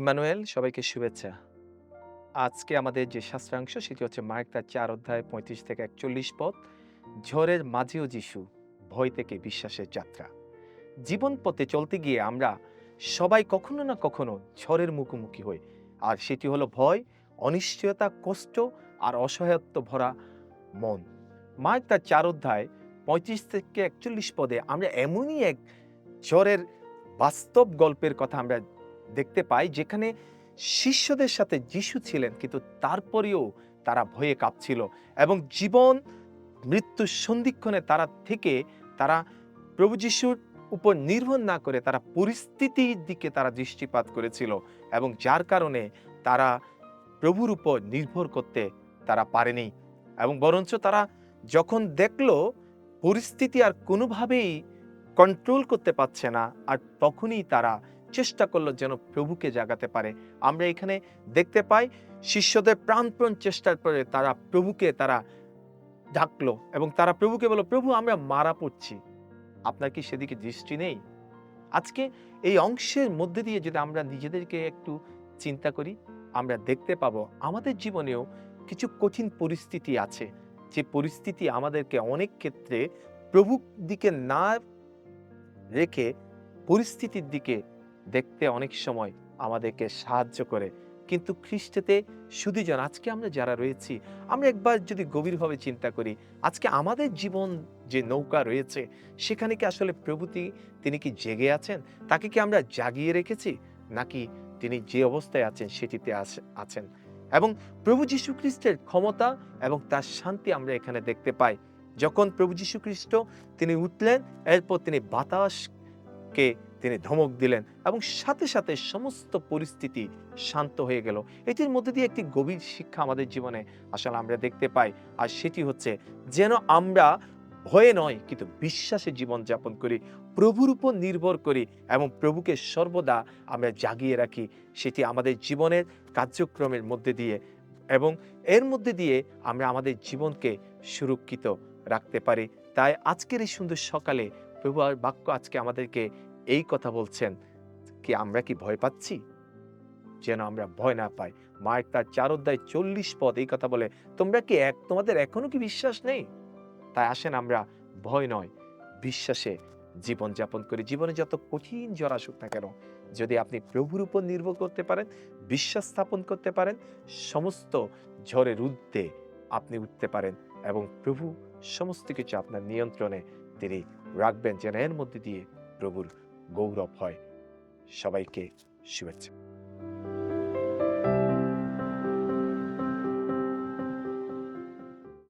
Emmanuel, সবাইকে শুভেচ্ছা। আজকে আমাদের যে শাস্ত্রাংশ সেটি হচ্ছে মার্ক তার ৪ অধ্যায় ৩৫ থেকে ৪১ পদ। ঝড়ের মাঝেও যিশু, ভয় থেকে বিশ্বাসের যাত্রা। জীবন পথে চলতে গিয়ে আমরা সবাই কখনো না কখনো ঝড়ের মুখোমুখি হই। আর সেটি হলো ভয়, অনিশ্চয়তা, কষ্ট আর অসহায়ত্ব ভরা মন। মার্ক তার ৪ অধ্যায় ৩৫ থেকে ৪১ পদে আমরা এমনই এক ঝড়ের বাস্তব গল্পের কথা আমরা দেখতে পাই যেখানে শিষ্যদের সাথে যিশু ছিলেন, কিন্তু তারপরেও তারা ভয়ে কাঁপছিল এবং জীবন মৃত্যুর সন্ধিক্ষণে তারা প্রভু যিশুর উপর নির্ভর না করে তারা পরিস্থিতির দিকে তারা দৃষ্টিপাত করেছিল এবং যার কারণে তারা প্রভুর উপর নির্ভর করতে তারা পারেনি এবং বরঞ্চ তারা যখন দেখলো পরিস্থিতি আর কোনোভাবেই কন্ট্রোল করতে পারছে না, আর তখনই তারা চেষ্টা করলো যেন প্রভুকে জাগাতে পারে। আমরা এখানে দেখতে পাই শিষ্যদের প্রাণপণ চেষ্টার পরে তারা ডাকলো এবং তারা প্রভুকে বলল, প্রভু আমরা মারা পড়ছি, আপনার কি সেদিকে দৃষ্টি নেই? আজকে এই অংশের মধ্যে দিয়ে যদি আমরা নিজেদেরকে একটু চিন্তা করি, আমরা দেখতে পাবো আমাদের জীবনেও কিছু কঠিন পরিস্থিতি আছে, যে পরিস্থিতি আমাদেরকে অনেক ক্ষেত্রে প্রভুর দিকে না রেখে পরিস্থিতির দিকে দেখতে অনেক সময় আমাদেরকে সাহায্য করে। কিন্তু খ্রিস্টেতে সুধীজন আজকে আমরা যারা রয়েছি, আমরা একবার যদি গভীরভাবে চিন্তা করি, আজকে আমাদের জীবন যে নৌকা রয়েছে সেখানে কি আসলে তিনি কি জেগে আছেন? তাকে কি আমরা জাগিয়ে রেখেছি? নাকি তিনি যে অবস্থায় আছেন সেটিতে আছেন? এবং প্রভু যীশু খ্রিস্টের ক্ষমতা এবং তার শান্তি আমরা এখানে দেখতে পাই। যখন প্রভু যীশু খ্রিস্ট তিনি উঠলেন, এরপর তিনি বাতাসকে তিনি ধমক দিলেন এবং সাথে সাথে সমস্ত পরিস্থিতি শান্ত হয়ে গেল। এটির মধ্যে দিয়ে একটি গভীর শিক্ষা আমাদের জীবনে আসলে আমরা দেখতে পাই। আর সেটি হচ্ছে যেন আমরা ভয়ে নয় কিন্তু বিশ্বাসে জীবনযাপন করি, প্রভুর উপর নির্ভর করি এবং প্রভুকে সর্বদা আমরা জাগিয়ে রাখি। সেটি আমাদের জীবনের কার্যক্রমের মধ্যে দিয়ে এবং এর মধ্যে দিয়ে আমরা আমাদের জীবনকে সুরক্ষিত রাখতে পারি। তাই আজকের এই সুন্দর সকালে প্রভু আর বাক্য আজকে আমাদেরকে এই কথা বলছেন, কি আমরা কি ভয় পাচ্ছি? যেন আমরা ভয় না পাই। মার্ক তার ৪ অধ্যায় ৪০ পদ এই কথা বলে, তোমাদের এখনো কি বিশ্বাস নেই? তাই আসেন আমরা ভয় নয়, বিশ্বাসে জীবনযাপন করি। জীবনে যত কঠিন ঝড় আসুক না কেন, যদি আপনি প্রভুর উপর নির্ভর করতে পারেন, বিশ্বাস স্থাপন করতে পারেন, সমস্ত ঝড়ের ঊর্ধ্বে আপনি উঠতে পারেন এবং প্রভু সমস্ত কিছু আপনার নিয়ন্ত্রণে তিনি রাখবেন, যেন এর মধ্যে দিয়ে প্রভুর গৌরব হয়। সবাইকে শুভেচ্ছা।